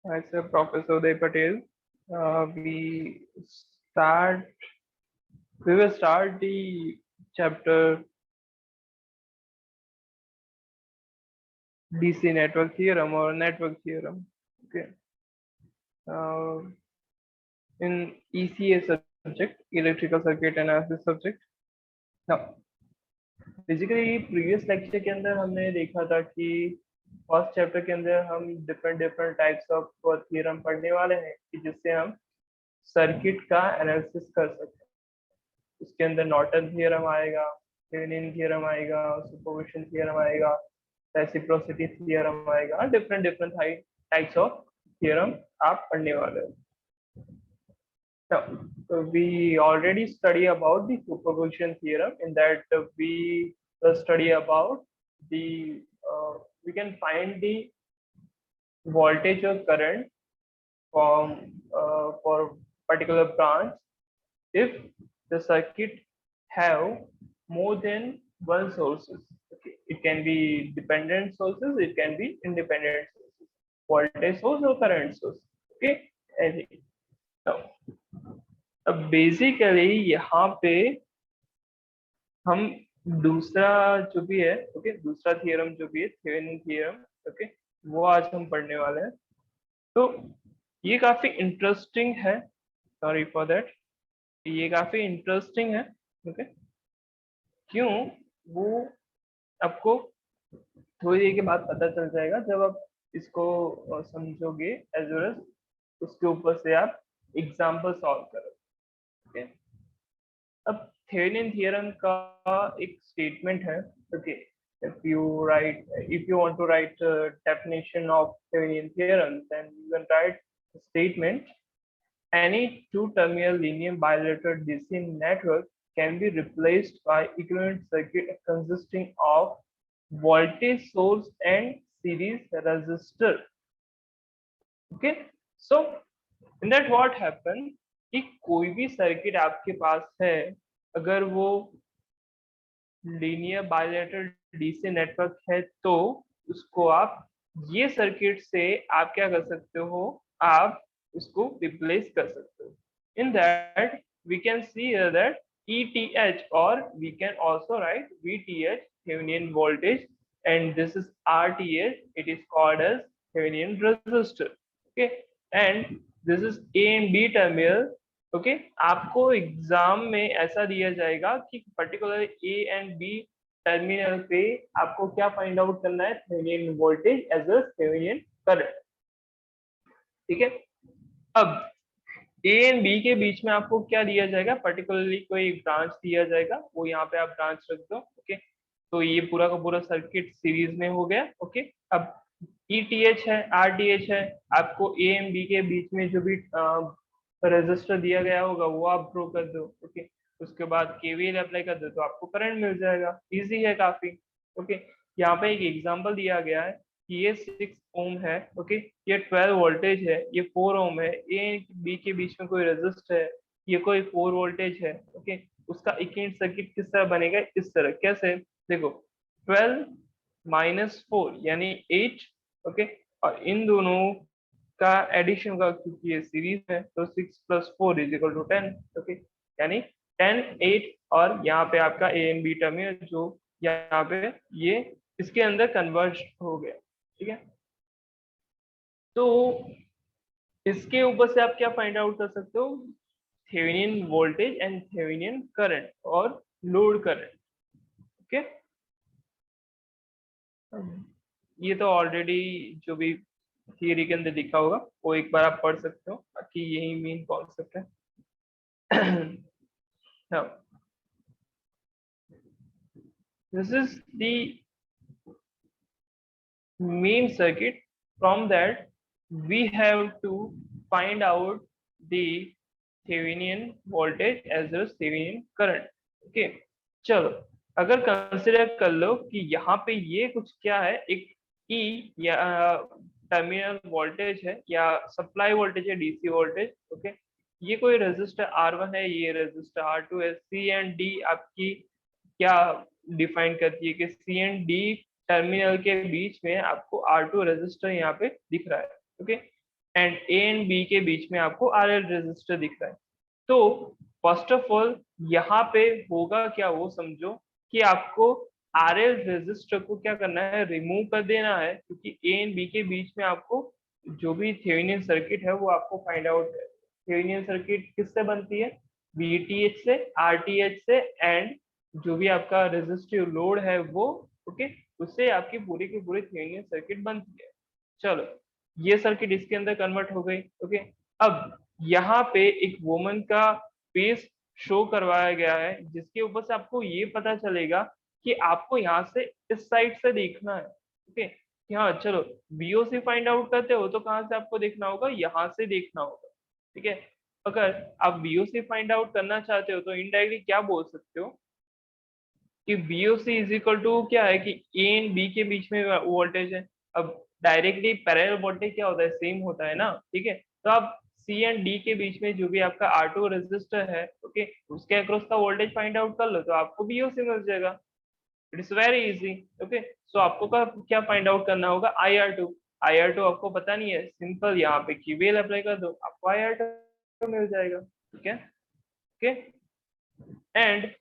Myself, Professor Uday Patel. Start. We will start the chapter DC network theorem or network theorem. Okay. Uh, in ECA subject, electrical circuit analysis subject. Now, basically previous lecture के अंदर हमने देखा था कि first chapter के अंदर हम different different types of theorem पढ़ने वाले हैं कि जिससे हम सर्किट का एनालिसिस कर सकते हैं। उसके अंदर नॉर्टन थ्योरम आएगा, थेवेनिन थ्योरम आएगा, सुपरपोजिशन थ्योरम आएगा, रेसिप्रोसिटी थ्योरम आएगा, different different types of theorem आप पढ़ने वाले हो। So we already study about the superposition theorem. In that we study about the we can find the voltage or current from for particular branch if the circuit have more than one sources. Okay, it can be dependent sources, it can be independent sources, voltage source or current source. Okay, anything. Now, अब basically यहाँ पे हम दूसरा जो भी है, okay, दूसरा theorem जो भी है थेवेनिन थियरम, ओके, वो आज हम पढ़ने वाले हैं। तो ये काफी इंटरेस्टिंग है, सॉरी फॉर दैट, ये काफी इंटरेस्टिंग है। ओके, क्यों? वो आपको थोड़ी देर के बाद पता चल जाएगा जब आप इसको समझोगे, एज वेल एज उसके ऊपर से आप एग्जाम्पल सॉल्व करोगे। ओके, अब थेवेनिन थ्योरम का एक स्टेटमेंट है। Okay, if you want to write a definition of Thevenin theorem, then you can write a statement: any two terminal linear bilateral DC network can be replaced by equivalent circuit consisting of voltage source and series resistor. Okay, so in that what happen कि कोई भी circuit आपके पास है, अगर वो linear bilateral DC network है तो उसको आप ये सर्किट से आप क्या कर सकते हो, आप उसको रिप्लेस कर सकते हो। In that we can see that ETH or we can also write VTH, Thevenin voltage, and this is RTH, it is called as Thevenin resistor. Okay, and this is A and B terminal. Okay, आपको exam में ऐसा दिया जाएगा कि particular A and B terminal पे आपको क्या find out करना है, Thevenin voltage as well Thevenin current. ठीक है, अब ए एंड बी के बीच में आपको क्या दिया जाएगा, पर्टिकुलरली कोई ब्रांच दिया जाएगा, वो यहाँ पे आप ब्रांच रख दो। ओके, तो ये पूरा का पूरा सर्किट सीरीज में हो गया। ओके, अब ETH है, RTH है, आपको ए एंड बी के बीच में जो भी रेजिस्टर दिया गया होगा वो आप ड्रॉ कर दो। ओके, उसके बाद केवीएल अप्लाई कर दो तो आपको करंट मिल जाएगा। इजी है काफी। ओके, यहाँ पे एक एग्जांपल दिया गया है कि ये 6 ओम है। ओके, ये 12 वोल्टेज है, ये 4 ओम है, ए बी के बीच में कोई रेजिस्टर है, ये कोई 4 वोल्टेज है। ओके, उसका इक्विवेलेंट सर्किट किस तरह बनेगा, इस तरह। कैसे? देखो, 12 माइनस 4 यानी 8। ओके, और इन दोनों का एडिशन का, क्योंकि ये सीरीज है तो 6 plus 4 is equal to 10। Okay, यानी 10 8, और यहाँ पे आपका ए एंड बी टर्मिनल जो यहाँ पे ये इसके अंदर कन्वर्ज हो गया। ठीक है, तो इसके ऊपर से आप क्या फाइंड आउट कर सकते हो, Thevenin voltage and Thevenin current और लोड करंट। ओके, ये तो ऑलरेडी जो भी थियरी के अंदर लिखा होगा वो एक बार आप पढ़ सकते हो, बाकी यही मेन कॉन्सेप्ट है। Now, this is the main circuit. From that we have to find out the Thevenin voltage as well as Thevenin current. Okay, चलो, अगर कंसिडर कर लो कि यहाँ पे ये कुछ क्या है, एक E या टर्मिनल वोल्टेज है या सप्लाई वोल्टेज है, डीसी वोल्टेज। ओके, ये कोई रेजिस्टर R1 है, ये रेजिस्टर R2 है। C एंड D आपकी क्या डिफाइन करती है कि C एंड D टर्मिनल के बीच में आपको R2 रेजिस्टर यहाँ पे दिख रहा है। Okay, and A and B के बीच में आपको RL रेजिस्टर दिख रहा है। तो फर्स्ट ऑफ ऑल यहाँ पे होगा क्या वो समझो कि आपको RL रेजिस्टर को क्या करना है, रिमूव कर देना है, क्योंकि ए एंड बी के बीच में आपको जो भी थेवेनिन सर्किट है वो आपको फाइंड आउट है। थेवेनिन सर्किट किससे बनती है, VTH से, RTH से, एंड जो भी आपका रेजिस्टिव लोड है वो, ओके, उससे आपकी पूरी की पूरी थेवेनिन सर्किट बनती है। चलो ये सर्किट इसके अंदर कन्वर्ट हो गई, ओके। अब यहाँ पे एक वुमन का फेस शो करवाया गया है, जिसके ऊपर से आपको ये पता चलेगा कि आपको यहाँ से इस साइड से देखना है, ओके। कि हाँ चलो VOC फाइंड आउट करते हो तो कहाँ से आपको देखना होगा, यहाँ से देखना होगा, ठीक है। अगर आप VOC फाइंड आउट करना चाहते हो तो इनडायरेक्टली क्या बोल सकते हो कि VOC इज इक्वल टू क्या है कि ए एंड बी के बीच में वोल्टेज है। अब डायरेक्टली पैरेलल वोल्टेज क्या होता है, सेम होता है ना, ठीक है। तो आप सी एंड डी के बीच में जो भी आपका R2 रेजिस्टर है, ओके, उसके अक्रॉस का वोल्टेज फाइंड आउट कर लो तो आपको VOC मिल जाएगा। It is very easy, okay. So आपको क्या फाइंड आउट करना होगा, IR2। IR2 आपको पता नहीं है, सिंपल यहाँ पे KVL अप्लाई कर दो, आपको IR2 मिल जाएगा, ठीक है, ओके। एंड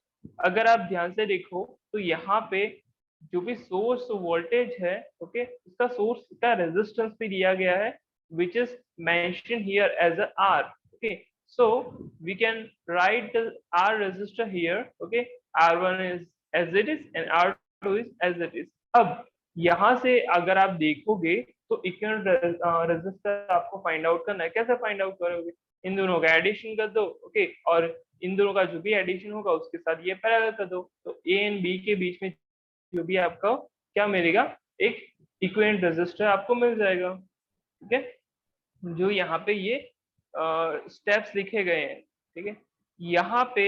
अगर आप ध्यान से देखो तो यहाँ पे जो भी सोर्स वोल्टेज है, ओके, उसका सोर्स का रेजिस्टेंस भी दिया गया है, which is mention here as a R, okay. So we can write the R resistor here, okay, R1 is as it is and R2 is as it is। अब यहाँ से अगर आप देखोगे तो इक्विवेलेंट रेजिस्टर आपको फाइंड आउट करना है। कैसे फाइंड आउट करोगे, इन दोनों का एडिशन कर दो, ओके, और इन दोनों का जो भी एडिशन होगा उसके साथ ये पैरेलल कर दो, तो ए एंड बी के बीच में जो भी आपका क्या मिलेगा, एक इक्विवेलेंट रेजिस्टर आपको मिल जाएगा, ठीक है। जो यहाँ पे ये स्टेप्स लिखे गए हैं, ठीक है। यहाँ पे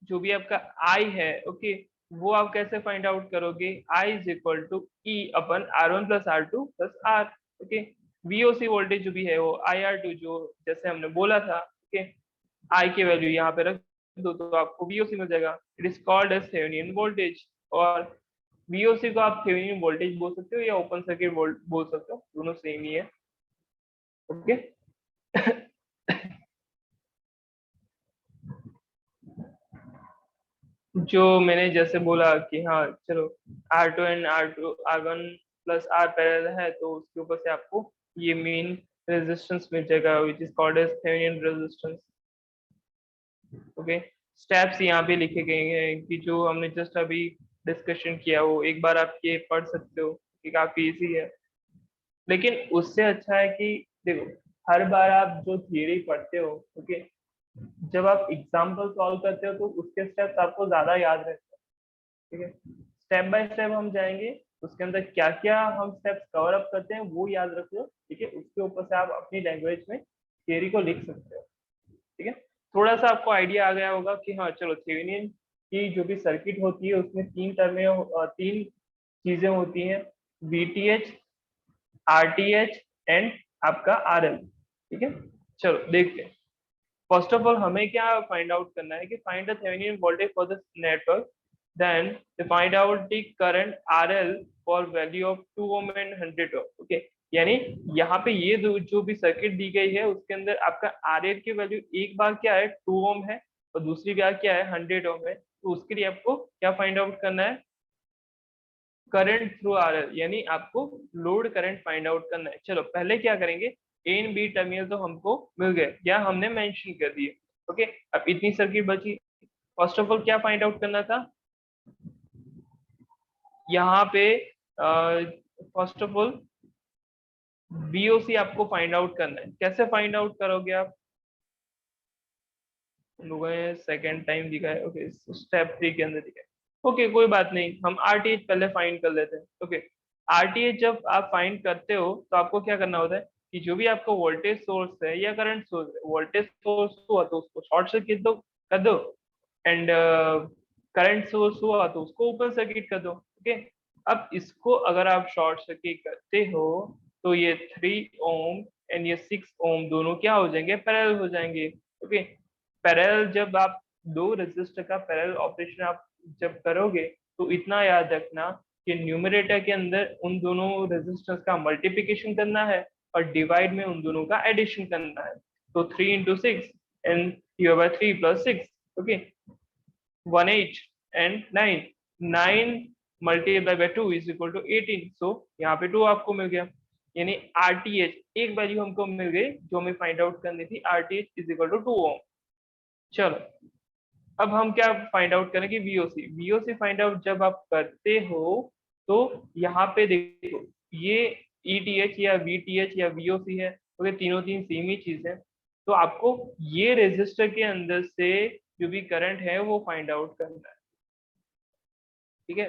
जो भी आपका I है, ओके, वो आप कैसे फाइंड आउट करोगे, I is equal to E upon R1 plus R2 plus R, okay. VOC voltage जो भी है वो IR2 जो जैसे हमने बोला था, ओके, I की वैल्यू यहाँ पे रख दो तो आपको VOC मिल जाएगा। It is called as Thevenin voltage, और VOC को आप थेवेनिन वोल्टेज बोल सकते हो या ओपन सर्किट बोल सकते हो, दोनों सेम ही है, ओके। जो मैंने जैसे बोला कि हाँ चलो R2 and R1 plus R parallel है तो उसके ऊपर से आपको ये मेन रेजिस्टेंस मिल जाएगा, which is called as Thevenin resistance, okay. Steps यहाँ पे लिखे गए हैं कि जो हमने जस्ट अभी डिस्कशन किया वो एक बार आप ये पढ़ सकते हो कि काफी इजी है। लेकिन उससे अच्छा है कि देखो हर बार आप जो थियरी पढ़ते हो, ओके, जब आप एग्जाम्पल सॉल्व करते हो तो उसके स्टेप्स आपको ज्यादा याद रहते हैं, ठीक है। स्टेप बाय स्टेप हम जाएंगे, उसके अंदर क्या क्या हम स्टेप्स कवर अप करते हैं वो याद रख लो, ठीक है। उसके ऊपर से आप अपनी लैंग्वेज में थियरी को लिख सकते हो, ठीक है। थोड़ा सा आपको आइडिया आ गया होगा कि हाँ चलो थेवेनिन की जो भी सर्किट होती है उसमें तीन चीजें होती हैं, VTH, RTH एंड आपका RL, ठीक है। चलो देखते हैं। फर्स्ट ऑफ ऑल हमें क्या फाइंड आउट करना है कि find the Thevenin voltage for the network, then to find out the current RL for value of 2 ohm and 100 ohm, okay. यानी यहाँ पे ये जो भी सर्किट दी गई है उसके अंदर आपका RL की वैल्यू एक बार क्या है 2 ohm है और दूसरी बार क्या है 100 ohm है, तो उसके लिए आपको क्या फाइंड आउट करना है, करंट थ्रू RL, यानी आपको लोड करंट फाइंड आउट करना है। चलो पहले क्या करेंगे, ए एंड बी टर्मिनल तो हमको मिल गए या हमने मेंशन कर दिए, ओके। अब इतनी सर्किट बची, फर्स्ट ऑफ ऑल क्या फाइंड आउट करना था, यहाँ पे फर्स्ट ऑफ ऑल VOC आपको फाइंड आउट करना है। कैसे फाइंड आउट करोगे आप, लोगों ने सेकेंड टाइम दिखा है, ओके, स्टेप 3 के अंदर दिखा है, ओके, कोई बात नहीं, हम RTH पहले फाइंड कर लेते हैं, ओके। RTH जब आप फाइंड करते हो तो आपको क्या करना होता है कि जो भी आपका वोल्टेज सोर्स है या करंट सोर्स है, वोल्टेज सोर्स हुआ तो उसको शॉर्ट सर्किट दो कर दो, एंड करंट सोर्स हुआ तो उसको ओपन सर्किट कर दो, ओके। अब इसको अगर आप शॉर्ट सर्किट करते हो तो ये 3 ओम एंड ये 6 ओम दोनों क्या हो जाएंगे, पैरेलल हो जाएंगे, ओके। पैरेलल जब आप दो रेजिस्टर का पैरेलल ऑपरेशन आप जब करोगे तो इतना याद रखना कि न्यूमरेटर के अंदर उन दोनों रेजिस्टेंस का मल्टीप्लिकेशन करना है और डिवाइड में उन दोनों का एडिशन करना है। तो 3 into 6 and here by 3 plus 6, okay, 18 and 9, 9 multiplied by 2 is equal to 18, so यहाँ पे 2 आपको मिल गया, यानी RTH एक वैल्यू हमको मिल गई जो हमें फाइंड आउट करनी थी, RTH is equal to 2 ओम। चलो अब हम क्या फाइंड आउट करेंगे, VOC। VOC फाइंड आउट जब आप करते हो तो यहाँ पे देखो ये ETH या VTH या VOC है, तो तीनों तीन सेम ही चीज है। तो आपको ये रेजिस्टर के अंदर से जो भी करंट है वो फाइंड आउट करना है, ठीक है।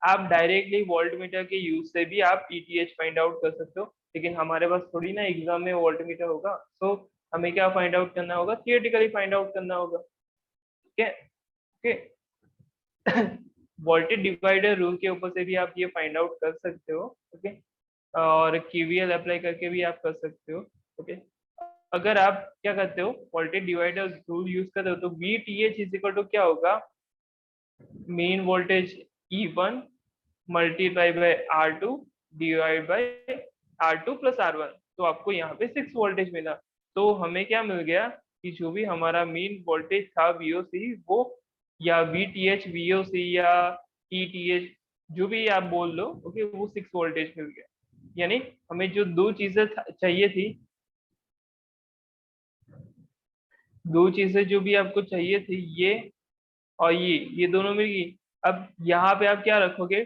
आप डायरेक्टली वोल्टमीटर के यूज से भी आप ETH फाइंड आउट कर सकते हो, लेकिन हमारे पास थोड़ी ना एग्जाम में वोल्टमीटर होगा, तो हमें क्या फाइंड आउट करना होगा, थियोरेटिकली फाइंड आउट करना होगा, ठीक है। ओके, वोल्टेज डिवाइडर रूल के ऊपर से भी आप ये फाइंड आउट कर सकते हो, ओके, और KVL अप्लाई करके भी आप कर सकते हो, ओके। अगर आप क्या करते हो, वोल्टेज डिवाइडर रूल यूज करते हो, तो VTH इज इक्वल टू क्या होगा, main voltage E1 multiply by R2 divide by R2 plus R1, तो आपको यहाँ पे 6 वोल्टेज मिला। तो हमें क्या मिल गया कि जो भी हमारा मेन वोल्टेज था VOC, वो या VTH VOC या ETH जो भी आप बोल लो, ओके, वो 6 वोल्टेज मिल गया। यानी हमें जो दो चीजें चाहिए थी, दो चीजें जो भी आपको चाहिए थी, ये और ये दोनों मिल गई। अब यहाँ पे आप क्या रखोगे,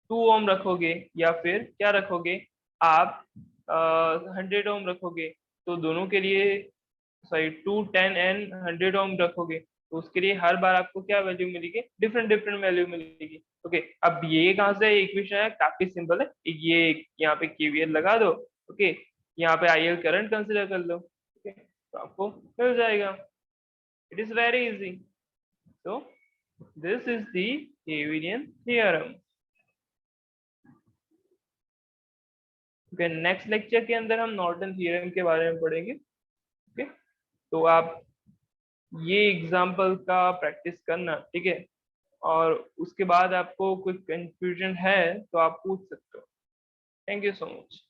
2 ओम रखोगे या फिर क्या रखोगे आप 100 ओम रखोगे, तो दोनों के लिए सॉरी 2, 10 एंड 100 ओम रखोगे, तो उसके लिए हर बार आपको क्या वैल्यू मिलेगी, डिफरेंट डिफरेंट वैल्यू मिलेगी, ओके। अब ये कहाँ से इक्वेशन है, काफी सिंपल है, ये यहाँ पे KVL लगा दो, ओके, यहाँ पे IL करंट कंसिडर कर लो, ओके, तो आपको मिल जाएगा। It is very easy. So this is the Thevenin theorem. Okay, next lecture के अंदर हम नॉर्टन थ्योरम के बारे में पढ़ेंगे, ओके। तो आप ये एग्जाम्पल का प्रैक्टिस करना, ठीक है, और उसके बाद आपको कोई कंफ्यूजन है तो आप पूछ सकते हो। Thank you so much.